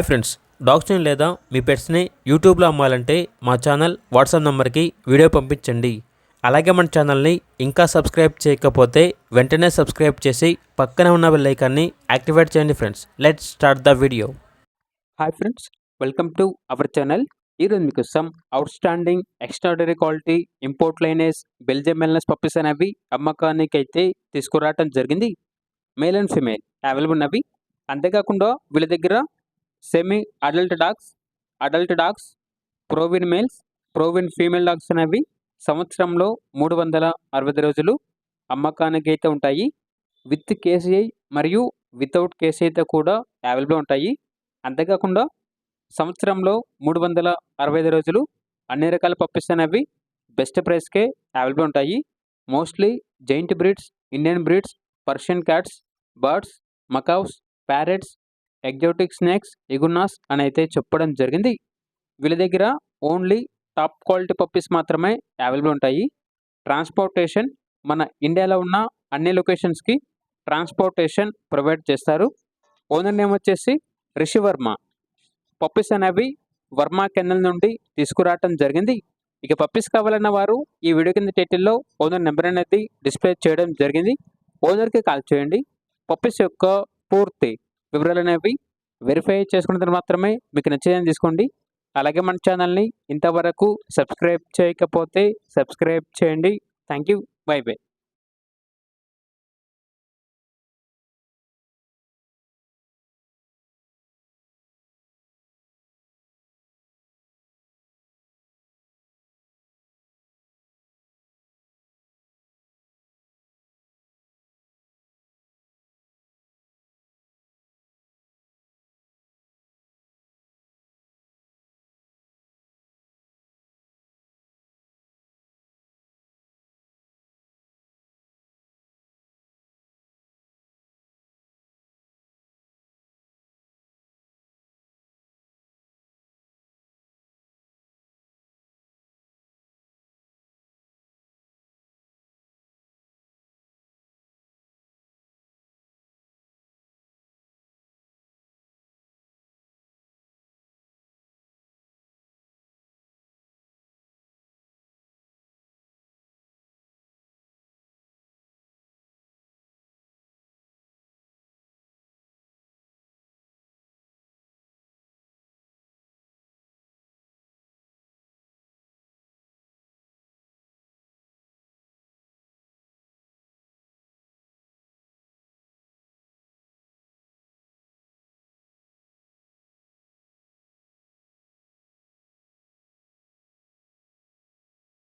Friends, డాగ్స్ని లేదా మీ పెట్స్ని యూట్యూబ్లో అమ్మాలంటే మా ఛానల్ వాట్సాప్ నెంబర్కి వీడియో పంపించండి. అలాగే మన ఛానల్ని ఇంకా సబ్స్క్రైబ్ చేయకపోతే వెంటనే సబ్స్క్రైబ్ చేసి పక్కనే ఉన్న బెల్ ఐకాన్ని యాక్టివేట్ చేయండి. Friends, let's start the video. Hi friends, welcome to our channel. ఈరోజు మీకు some outstanding extraordinary quality import lineage Belgium Malinois puppies అనేవి అమ్మకానికి అయితే తీసుకురావటం జరిగింది. మేల్ అండ్ ఫీమేల్ అవైలబుల్ ఉన్నవి. అంతేకాకుండా వీళ్ళ దగ్గర semi adult dogs, proven males, proven female dogs అనేవి సంవత్సరంలో 365 రోజులు అమ్మకానికి అయితే ఉంటాయి. విత్ కేసీఐ మరియు వితౌట్ కేసీఐతో కూడా అవైలబుల్ ఉంటాయి. అంతేకాకుండా సంవత్సరంలో 365 రోజులు అన్ని రకాల పప్పీస్ అనేవి బెస్ట్ ప్రైస్కే అవైలబుల్ ఉంటాయి. Mostly giant breeds, Indian breeds, Persian cats, birds, macaws, parrots, exotic snakes, iguanas అని అయితే చెప్పడం జరిగింది. వీళ్ళ దగ్గర ఓన్లీ టాప్ క్వాలిటీ పప్పీస్ మాత్రమే అవైలబుల్ ఉంటాయి. ట్రాన్స్పోర్టేషన్ మన ఇండియాలో ఉన్న అన్ని లొకేషన్స్కి ట్రాన్స్పోర్టేషన్ ప్రొవైడ్ చేస్తారు. ఓనర్ నేమ్ వచ్చేసి రిషి వర్మ. పప్పీస్ అనేవి వర్మ కెన్నెల్ నుండి తీసుకురావటం జరిగింది. ఇక పప్పీస్ కావాలన్న వారు ఈ వీడియో కింద టైటిల్లో ఓనర్ నెంబర్ అనేది డిస్ప్లే చేయడం జరిగింది. ఓనర్కి కాల్ చేయండి. పప్పీస్ యొక్క పూర్తి వివరాలు అనేవి వెరిఫై చేసుకున్న తర్వాత మాత్రమే మీకు నచ్చేదని తీసుకోండి. అలాగే మన ఛానల్ని ఇంతవరకు సబ్స్క్రైబ్ చేయకపోతే సబ్స్క్రైబ్ చేయండి. Thank you. By by.